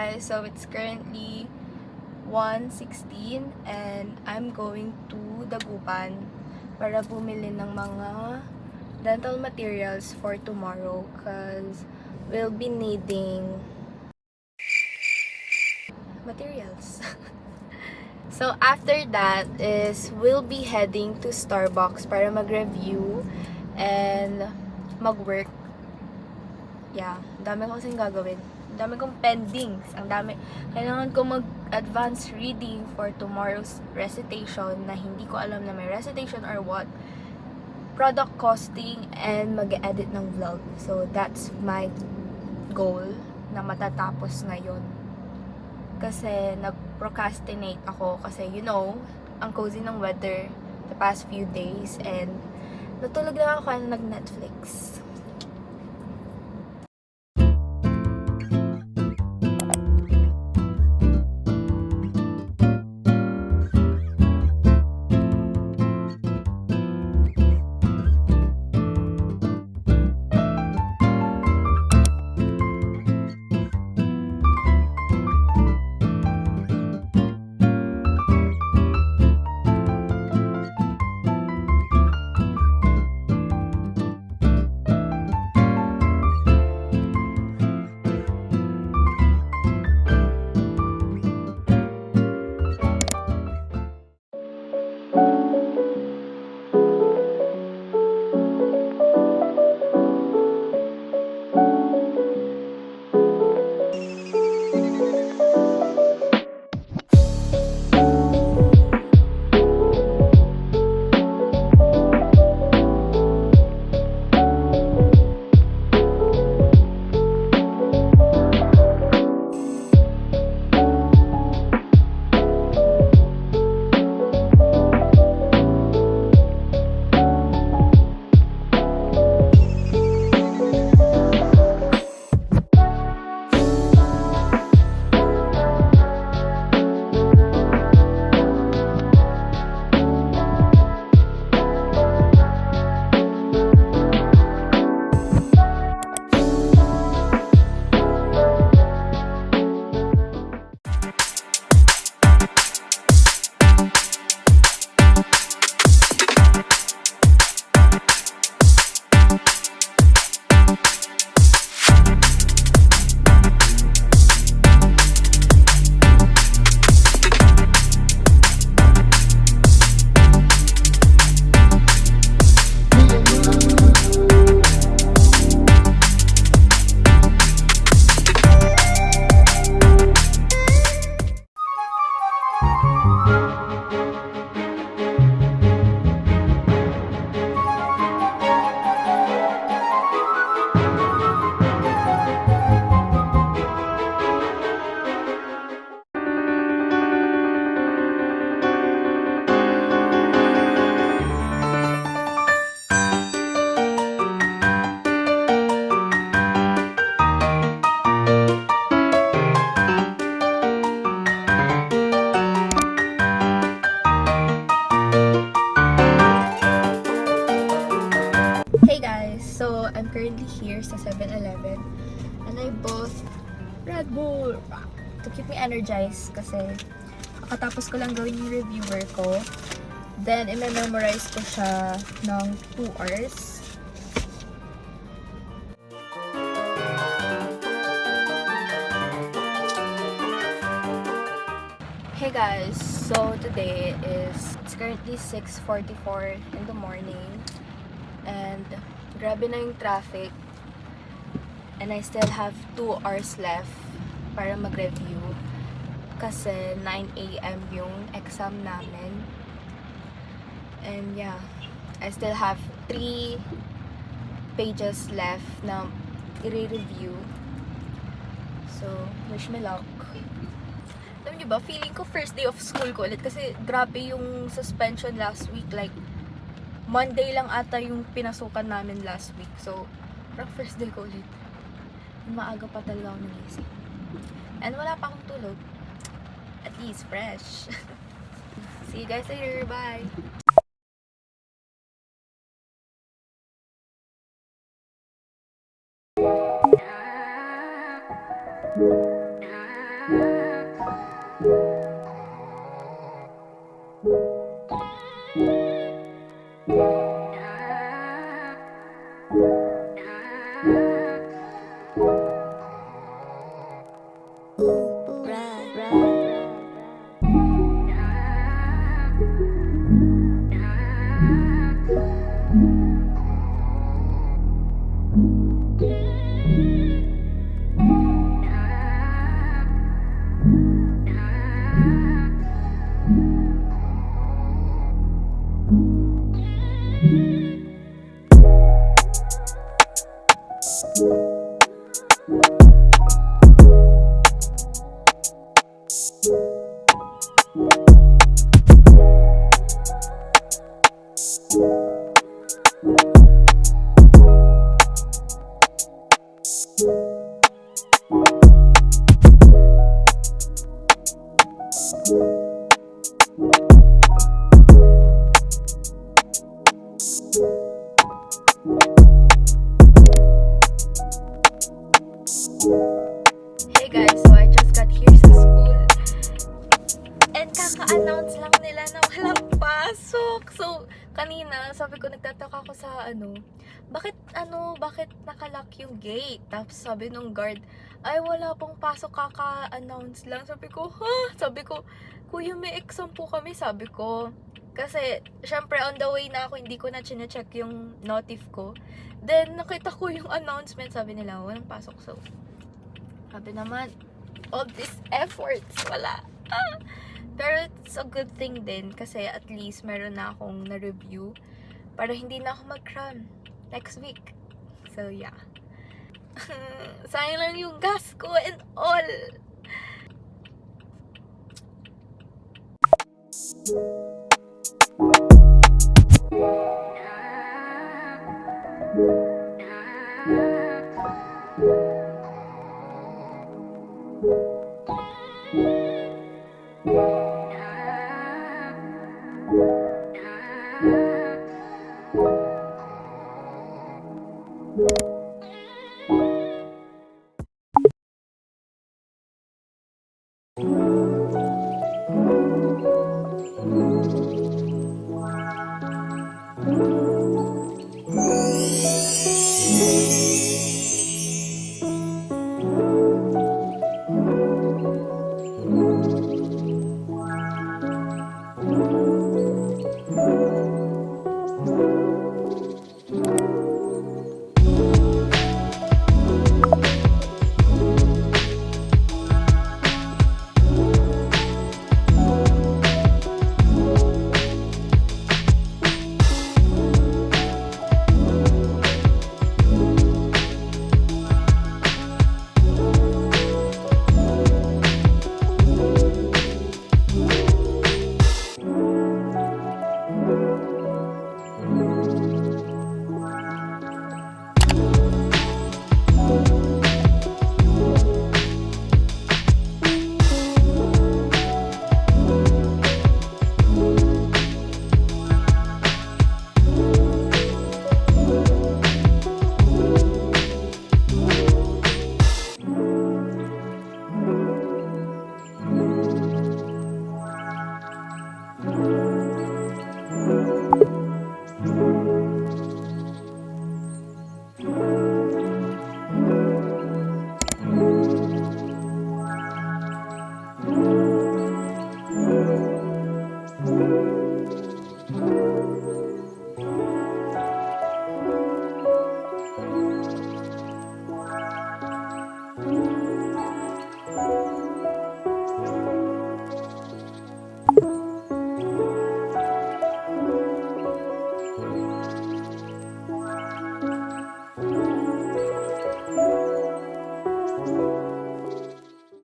guys, so it's currently 1:16 and I'm going to Dagupan para bumili ng mga dental materials for tomorrow because we'll be needing materials. So after that is we'll be heading to Starbucks para mag-review and mag-work. Yeah, dami ko kasing gagawin. Dami kong pendings. Ang dami. Kailangan ko mag-advance reading for tomorrow's recitation na hindi ko alam na may recitation or what. Product costing and mag-edit ng vlog. So, that's my goal na matatapos ngayon. Kasi nag-procrastinate ako kasi you know, ang cozy ng weather the past few days and natulog lang ako na nag-Netflix. Hey guys, so I'm currently here sa 7-Eleven and I bought Red Bull to keep me energized kasi kakatapos ko lang gawin yung reviewer ko. Then, i-memorize ko siya ng 2 hours. Hey guys, so today it's currently 6:44 in the morning. And grabe na yung traffic and I still have 2 hours left para mag-review kasi 9 AM yung exam namin and yeah, I still have 3 pages left na i-review, so wish me luck. Alam niyo ba, feeling ko first day of school ko ulit kasi grabe yung suspension last week, like Monday lang ata yung pinasukan namin last week. So, parang first day ko ulit. Maaga pa talaga ako nagising. And wala pa akong tulog. At least, fresh. See you guys later. Bye! Hey guys, so I just got here sa school and kaka-announce lang nila na walang pasok. So, kanina, sabi ko, nagtataka ako sa bakit nakalock yung gate? Tapos sabi nung guard, ay wala pong pasok, kaka-announce lang. Sabi ko, Sabi ko, kuya may exam po kami, sabi ko. Kasi, syempre on the way na ako, hindi ko na chine-check yung notif ko. Then, nakita ko yung announcement, sabi nila, walang pasok. So, sabi naman, all these efforts, wala. Pero it's a good thing din kasi at least meron na akong na-review para hindi na ako mag-cram next week. So, yeah. Sayang lang yung gas ko and all.